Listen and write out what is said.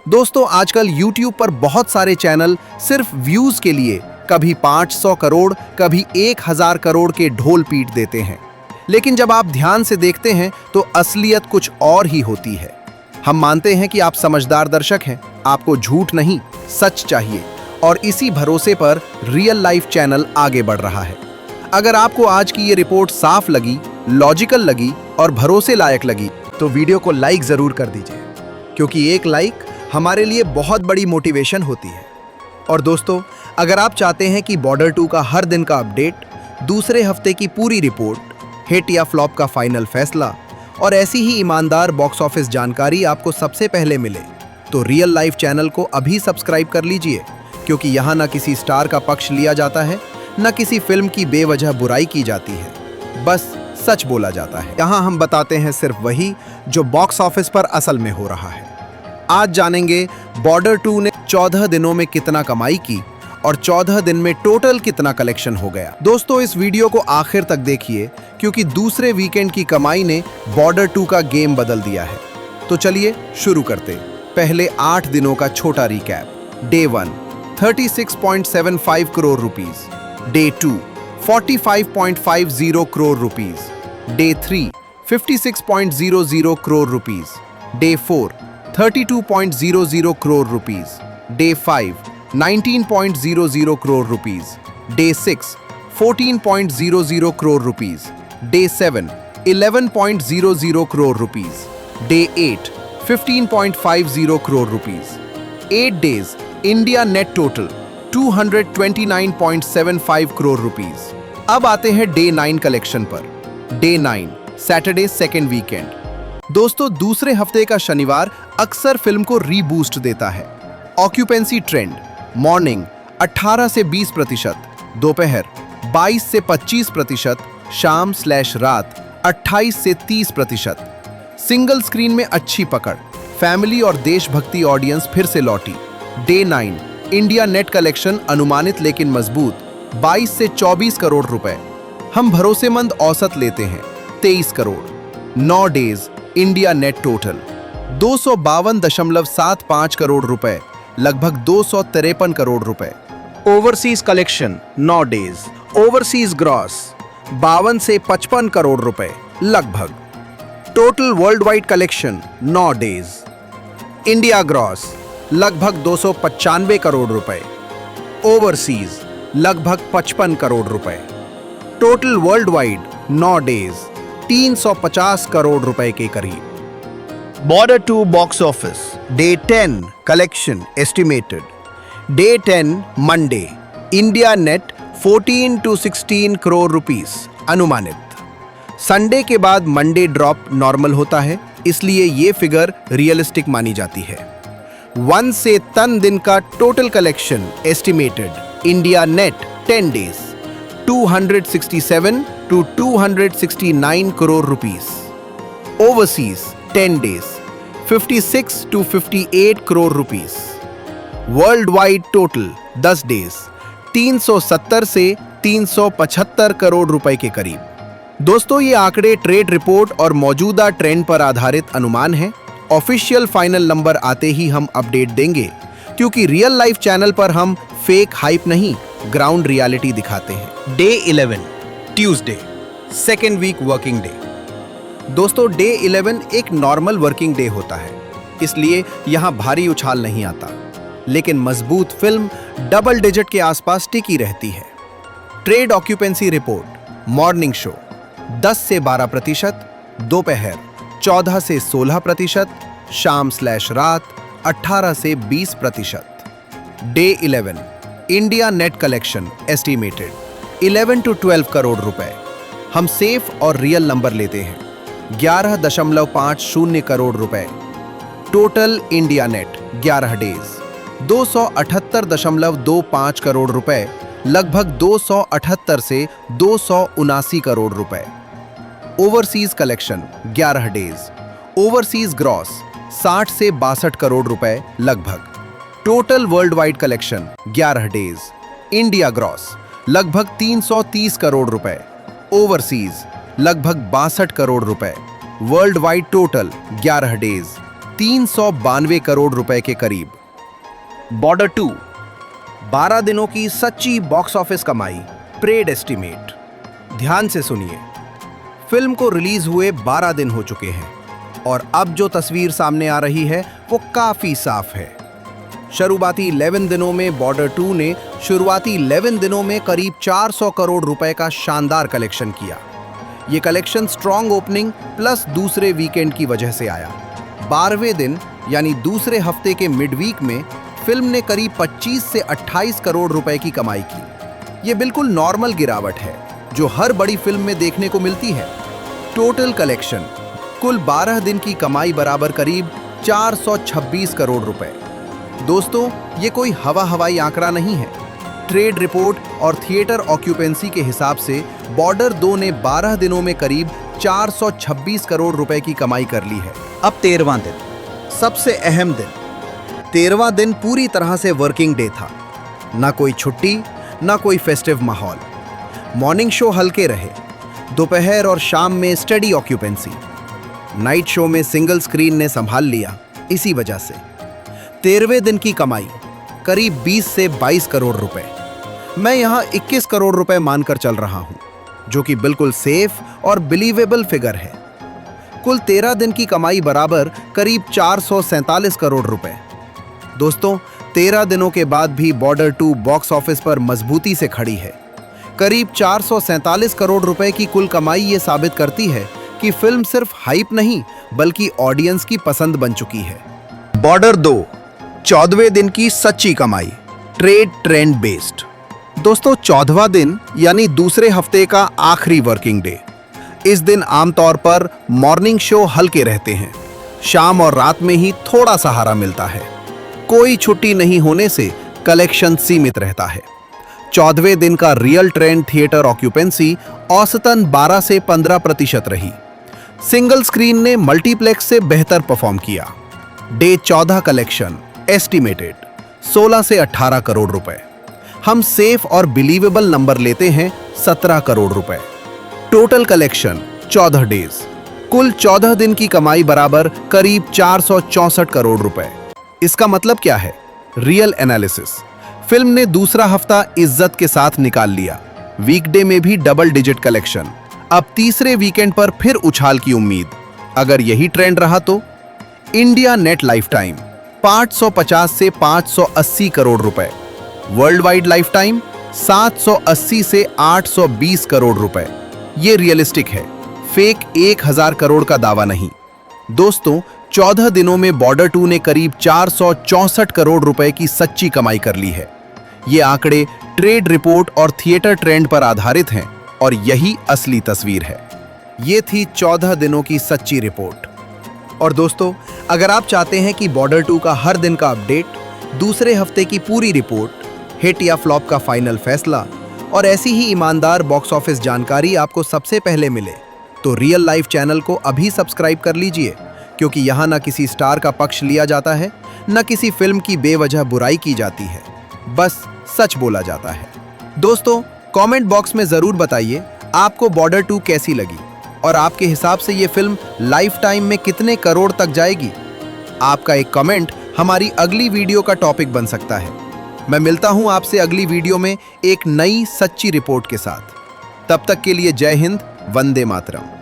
दोस्तों, आजकल YouTube पर बहुत सारे चैनल सिर्फ व्यूज के लिए कभी 500 करोड़ कभी 1000 करोड़ के ढोल पीट देते हैं, लेकिन जब आप ध्यान से देखते हैं तो असलियत कुछ और ही होती है। हम मानते हैं कि आप समझदार दर्शक हैं, आपको झूठ नहीं सच चाहिए, और इसी भरोसे पर रियल लाइफ चैनल आगे बढ़ रहा है। अगर आपको आज की ये रिपोर्ट साफ लगी, लॉजिकल लगी और भरोसे लायक लगी तो वीडियो को लाइक जरूर कर दीजिए, क्योंकि एक लाइक हमारे लिए बहुत बड़ी मोटिवेशन होती है। और दोस्तों, अगर आप चाहते हैं कि बॉर्डर 2 का हर दिन का अपडेट, दूसरे हफ्ते की पूरी रिपोर्ट, हिट या फ्लॉप का फाइनल फैसला और ऐसी ही ईमानदार बॉक्स ऑफिस जानकारी आपको सबसे पहले मिले, तो रियल लाइफ चैनल को अभी सब्सक्राइब कर लीजिए, क्योंकि यहाँ न किसी स्टार का पक्ष लिया जाता है, न किसी फिल्म की बेवजह बुराई की जाती है, बस सच बोला जाता है। यहाँ हम बताते हैं सिर्फ वही जो बॉक्स ऑफिस पर असल में हो रहा है। आज जानेंगे बॉर्डर 2 ने 14 दिनों में कितना कमाई की और 14 दिन में टोटल कितना कलेक्शन हो गया। दोस्तों, इस वीडियो को आखिर तक देखिए, क्योंकि दूसरे वीकेंड की कमाई ने बॉर्डर 2 का गेम बदल दिया है। तो चलिए शुरू करते। पहले 8 दिनों का छोटा recap. Day 1 36.75 crore rupees, day 2 45.50 crore rupees, day 3 56.00 crore rupees, day 4 32.00 crore rupees, day 5 19.00 crore rupees, day 6 14.00 crore rupees, day 7 11.00 crore rupees, day 8 15.50 crore rupees. 8 days India net total 229.75 crore rupees. अब आते हैं डे 9 कलेक्शन पर। Day 9 Saturday second weekend. दोस्तों, दूसरे हफ्ते का शनिवार अक्सर फिल्म को रीबूस्ट देता है। ऑक्यूपेंसी ट्रेंड मॉर्निंग 18 से 20%, दोपहर 22 से 25%, शाम/रात 28 से 30%। सिंगल स्क्रीन में अच्छी पकड़, फैमिली और देशभक्ति ऑडियंस फिर से लौटी। डे 9 इंडिया नेट कलेक्शन अनुमानित लेकिन मजबूत 22 से 24 करोड़ रुपए। हम भरोसेमंद औसत लेते हैं 23 crore. 9 days India net total 252.75 crore रुपए, लगभग 253 करोड़ रुपए। Overseas collection 9 days, overseas gross 52 से 55 करोड़ रुपए लगभग। Total world wide collection 9 days, India gross लगभग 295 करोड़ रुपए, ओवरसीज लगभग 55 करोड़ रुपए। Total world wide 9 days 350 crore रुपए के करीब। Border 2 box office day 10 collection estimated. Day 10 Monday India net 14 to 16 crore rupees अनुमानित। संडे के बाद मंडे ड्रॉप नॉर्मल होता है, इसलिए ये फिगर रियलिस्टिक मानी जाती है। 1 से 10 दिन का total collection estimated India net 10 days 267 to 269 crore rupees. Overseas 10 days 56 to 58 crore rupees. World wide total 10 days 370 से 375 करोड़ रुपए के करीब। दोस्तों, ये आंकड़े ट्रेड रिपोर्ट और मौजूदा ट्रेंड पर आधारित अनुमान हैं। ऑफिशियल फाइनल नंबर आते ही हम अपडेट देंगे, क्योंकि रियल लाइफ चैनल पर हम फेक हाइप नहीं, ग्राउंड रियलिटी दिखाते हैं। Day 11 Tuesday second week working day. दोस्तों, डे 11 एक नॉर्मल वर्किंग डे होता है, इसलिए यहां भारी उछाल नहीं आता, लेकिन मजबूत फिल्म डबल डिजिट के आसपास टिकी रहती है। Trade occupancy report morning show 10 से 12%, दोपहर 14 से 16%, शाम/रात 18 से 20%। Day 11 India net collection estimated 11 to 12 crore रुपए। हम सेफ और रियल नंबर लेते हैं 11.50 करोड़ रुपए। Total India net 11 days 278.25 crore रुपए, लगभग 278 से 279 करोड़ रुपए। Overseas collection 11 days, overseas gross 60 से 62 करोड़ रुपए लगभग। Total world wide collection 11 days, India gross लगभग 330 करोड़ रुपए, ओवरसीज लगभग 62 करोड़ रुपए। World wide total 11 days 392 crore रुपए के करीब। बॉर्डर 2 12 दिनों की सच्ची बॉक्स ऑफिस कमाई, प्रेड एस्टीमेट। ध्यान से सुनिए, फिल्म को रिलीज हुए 12 दिन हो चुके हैं और अब जो तस्वीर सामने आ रही है वो काफी साफ है। शुरुआती 11 दिनों में बॉर्डर 2 ने शुरुआती 11 दिनों में करीब 400 करोड़ रुपए का शानदार कलेक्शन किया। ये कलेक्शन स्ट्रॉन्ग ओपनिंग प्लस दूसरे वीकेंड की वजह से आया। 12वें दिन यानी दूसरे हफ्ते के मिडवीक में फिल्म ने करीब 25 से 28 करोड़ रुपए की कमाई की। ये बिल्कुल नॉर्मल गिरावट है जो हर बड़ी फिल्म में देखने को मिलती है। टोटल कलेक्शन कुल 12 दिन की कमाई बराबर करीब 426 करोड़ रुपए। दोस्तों, ये कोई हवाई आंकड़ा नहीं है। ट्रेड रिपोर्ट और थिएटर ऑक्यूपेंसी के हिसाब से बॉर्डर 2 ने 12 दिनों में करीब 426 करोड़ रुपए की कमाई कर ली है। अब 13वां दिन, सबसे अहम दिन। 13वां दिन पूरी तरह से वर्किंग डे था। ना कोई छुट्टी, ना कोई फेस्टिव माहौल। मॉर्निंग शो हल्के रहे, दोपहर और शाम में स्टडी ऑक्यूपेंसी। नाइट शो में सिंगल स्क्रीन ने संभाल लिया। इसी वजह से 13वें दिन की कमाई करीब 20 से 22 करोड़ रुपए। मैं यहां 21 करोड़ रुपए मानकर चल रहा हूं, जो कि बिल्कुल सेफ और बिलीवेबल फिगर है। कुल 13 दिन की कमाई बराबर करीब 447 करोड़ रुपए। दोस्तों, 13 दिनों के बाद भी बॉर्डर 2 बॉक्स ऑफिस पर मजबूती से खड़ी है। करीब 447 करोड़ रुपए की कुल कमाई ये साबित करती है कि फिल्म सिर्फ हाइप नहीं बल्कि ऑडियंस की पसंद बन चुकी है। बॉर्डर 2 14वें दिन की सच्ची कमाई, ट्रेड ट्रेंड बेस्ड। दोस्तों, 14वां दिन यानी दूसरे हफ्ते का आखिरी वर्किंग डे। इस दिन आमतौर पर मॉर्निंग शो हल्के रहते हैं। शाम और रात में ही थोड़ा सहारा मिलता है। कोई छुट्टी नहीं होने से कलेक्शन सीमित रहता है। 14वें दिन का रियल ट्रेंड थिएटर ऑक्यूपेंसी औसतन 12 से 15% रही। सिंगल स्क्रीन ने मल्टीप्लेक्स से बेहतर परफॉर्म किया। डे 14 कलेक्शन एस्टिमेटेड 16 से 18 करोड़ रुपए। हम सेफ और बिलीवेबल नंबर लेते हैं 17 करोड़ रुपए। टोटल कलेक्शन 14 डेज, कुल 14 दिन की कमाई बराबर करीब 464 करोड़ रुपए। इसका मतलब क्या है? रियल एनालिसिस, फिल्म ने दूसरा हफ्ता इज्जत के साथ निकाल लिया। वीकडे में भी डबल डिजिट कलेक्शन। अब तीसरे वीकेंड पर फिर उछाल की उम्मीद। अगर यही ट्रेंड रहा तो इंडिया नेट लाइफ टाइम 550 से 580 करोड़ रुपए। वर्ल्ड वाइड लाइफ टाइम 780 से 820 करोड़ रुपए। ये रियलिस्टिक है, फेक 1000 करोड़ का दावा नहीं। दोस्तों, 14 दिनों में बॉर्डर 2 ने करीब 464 करोड़ रुपए की सच्ची कमाई कर ली है। ये आंकड़े ट्रेड रिपोर्ट और थिएटर ट्रेंड पर आधारित हैं और यही असली तस्वीर है। ये थी 14 दिनों की सच्ची रिपोर्ट। और दोस्तों, अगर आप चाहते हैं कि बॉर्डर 2 का हर दिन का अपडेट, दूसरे हफ्ते की पूरी रिपोर्ट, हिट या फ्लॉप का फाइनल फैसला और ऐसी ही ईमानदार बॉक्स ऑफिस जानकारी आपको सबसे पहले मिले, तो रियल लाइफ चैनल को अभी सब्सक्राइब कर लीजिए, क्योंकि यहाँ न किसी स्टार का पक्ष लिया जाता है, न किसी फिल्म की बेवजह बुराई की जाती है, बस सच बोला जाता है। दोस्तों, कमेंट बॉक्स में जरूर बताइए आपको बॉर्डर 2 कैसी लगी और आपके हिसाब से ये फिल्म लाइफ टाइम में कितने करोड़ तक जाएगी। आपका एक कमेंट हमारी अगली वीडियो का टॉपिक बन सकता है। मैं मिलता हूं आपसे अगली वीडियो में एक नई सच्ची रिपोर्ट के साथ। तब तक के लिए जय हिंद, वंदे मातरम।